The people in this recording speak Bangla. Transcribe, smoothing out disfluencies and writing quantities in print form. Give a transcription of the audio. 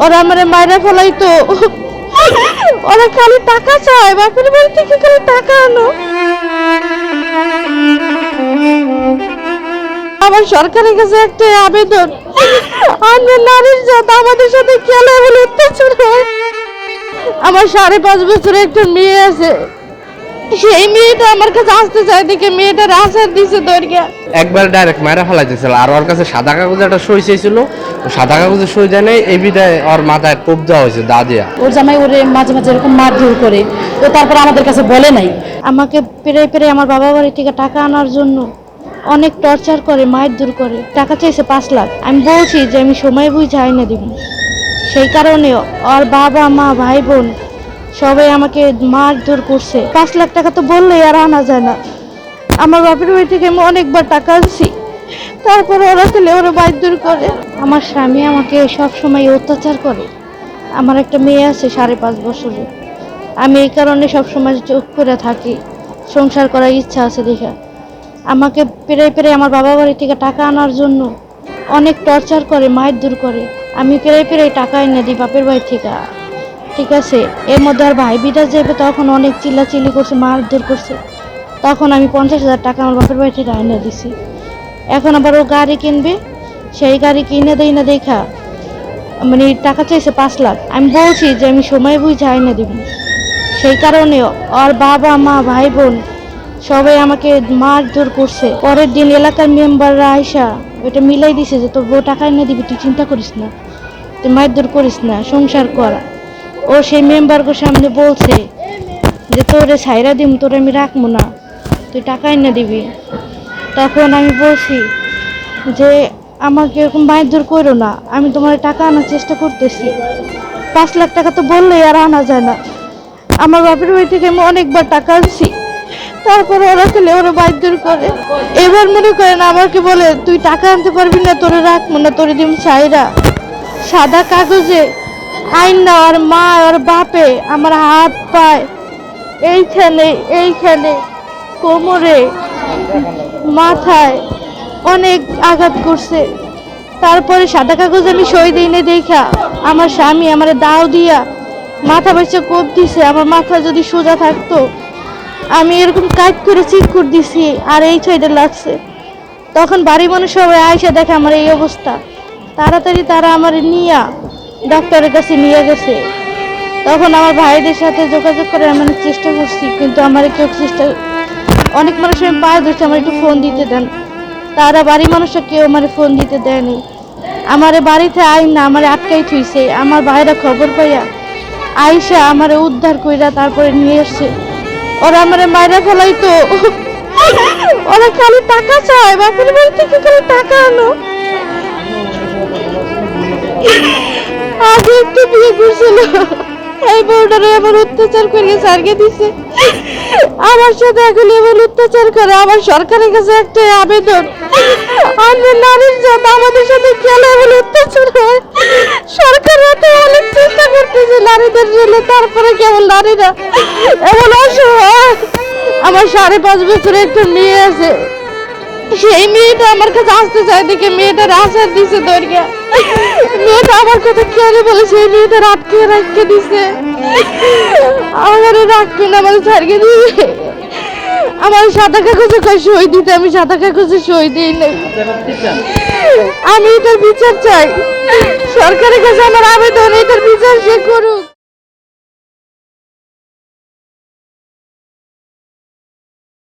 ওরা আমারে মাইরা ফেলাইতো। ওরা খালি টাকা চায়, বাপের বাড়ি থেকে খালি টাকা আনো। আমার সরকারের কাছে একটা আবেদন, আমরা নারীর জাত আমাদের সাথে খেলা বলে অত্যাচার হয়। আমার 5.5 বছরের একটা মেয়ে আছে, সেই মেয়েটা আমার কাছে আসতে চায় দেখে মেয়েটার আশার দিছে দরগা একবার ডাইরেক্ট মায়েরা ফেলাই দিয়েছিল। আর ওর কাছে সাদা কাগজে একটা সই চেয়েছিল, সাদা কাগজে সই দেয় নাই, এই বিদায় ওর মাথায় কোপ দেওয়া হয়েছে দা দিয়া। ওর জামাই ওরে মাঝে মাঝে এরকম মারধর করে, তো তারপর আমাদের কাছে বলে নাই। আমাকে পেরে আমার বাবা বাড়ি থেকে টাকা আনার জন্য অনেক টর্চার করে, মারধর করে। টাকা চাইছে 5 লাখ। আমি বলছি যে আমি সময় বুঝে আইনা দিব, সেই কারণে ওর বাবা মা ভাই বোন সবাই আমাকে মারধর করছে। 5 লাখ টাকা তো বললেই আর আনা যায় না। আমার বাপের বাড়ি থেকে আমি অনেকবার টাকা আনছি, তারপরে ওরা খেলে ওরা মারধর করে। আমার স্বামী আমাকে সব সময় অত্যাচার করে। আমার একটা মেয়ে আছে 5.5 বছরের। আমি এই কারণে সবসময় চোখ করে থাকি, সংসার করার ইচ্ছা আছে দেখা। আমাকে পেরে আমার বাবা বাড়ি থেকে টাকা আনার জন্য অনেক টর্চার করে, মারধর করে। আমি পেরে টাকা এনে দিই বাপের বাড়ি থেকে, ঠিক আছে। এর মধ্যে আর ভাই বিটা যাবে, তখন অনেক চিল্লাচিল্লি করছে, মারধর করছে। তখন আমি 50,000 টাকা আমার বাপের বাড়ি থেকে এনে দিছি। এখন আবার ও গাড়ি কিনবে, সেই গাড়ি কিনে দেই না দেখা মানে টাকা চাইছে 5 লাখ। আমি বলছি যে আমি সময় বুঝে আইনা দিব, সেই কারণে ওর বাবা মা ভাই বোন সবাই আমাকে মারধর করছে। পরের দিন এলাকার মেম্বাররা আইসা ওইটা মিলাই দিছে যে তোর বউ টাকা এনে দিবি, তুই চিন্তা করিস না, তুই মারধর করিস না, সংসার করা। ও সেই মেম্বারকে সামনে বলছে যে তোরে ছাইরা দিম, তোরে আমি রাখবো না, তুই টাকা এনে দিবি। তখন আমি বলছি যে আমাকে এরকম মারধর করো না, আমি তোমার টাকা আনার চেষ্টা করতেছি। 5 লাখ টাকা তো বললেই আর আনা যায় না। আমার বাপের বাড়ি থেকে আমি অনেকবার টাকা আনছি, তারপরে ওরা খেলে ওরা মারধর করে। এবার মনে করেন আমাকে বলে তুই টাকা আনতে পারবি না, তোরে রাখবো না, তোরে দিম ছাইরা। সাদা কাগজে আইন না, আর মা আর বাপে আমার হাত পায় এইখানে কোমরে মাথায় অনেক আঘাত করছে। তারপরে সাদা কাগজ আমি সই দিই না দেখা আমার স্বামী আমার দাও দিয়া মাথা বেঁচে কোপ দিছে। আমার মাথা যদি সোজা থাকতো আমি এরকম কাজ করে চিৎকুর দিছি, আর এই সাইডে লাগছে। তখন বাড়ি মানুষ সবাই আইসা দেখে আমার এই অবস্থা, তাড়াতাড়ি তারা আমার নিয়ে ডাক্তারের কাছে নিয়ে গেছে। তখন আমার ভাইদের সাথে যোগাযোগ করে আমি চেষ্টা করছি, কিন্তু আমার কেউ অনেক মানুষ আমি পায়ে ধরছি আমার একটু ফোন দিতে দেন, তারা বাড়ির মানুষরা কেউ আমার ফোন দিতে দেয়নি। আমার বাড়িতে আইন না, আমার আটকাই থুইছে। আমার ভাইরা খবর পাইয়া আইসা আমার উদ্ধার কইরা তারপরে নিয়ে এসছে। ওরা আমার মাইরা ফেলাইতো। ওরা খালি টাকা চায়, বাপের বাড়ি থেকে খালি টাকা আনো। আগে একটু বিয়ে করছিল, এই বউটারে আমার অত্যাচার করে সারকে দিছে। আমার সাথে এখন এমন অত্যাচার করে। আমার সরকারের কাছে একটা আবেদন, আমরা নারীর জাত আমাদের সাথে খেলা বলে অত্যাচার হয়। সরকার তো অনেক চেষ্টা করতেছে নারীদের জন্য, তারপরে কেবল নারীরা এমন অসহায়। আমার 5.5 বছরের একটা মেয়ে আছে, সেই মেয়েটা আমার কাছে আসতে চায় দেখে মেয়েটার আশার দিছে দরগা। মেয়েটা আমার কথা খেয়ালে বলে সেই মেয়েটা রাখতে দিছে। আমার রাখবে না, আমার ছাড়কে দিবে। আমার সাদা কাগজে সই দিতে, আমি সাদা কাগজে সই দিই নাই। আমি এটার বিচার চাই, সরকারের কাছে আমার আবেদন, এটার বিচার সে করুক।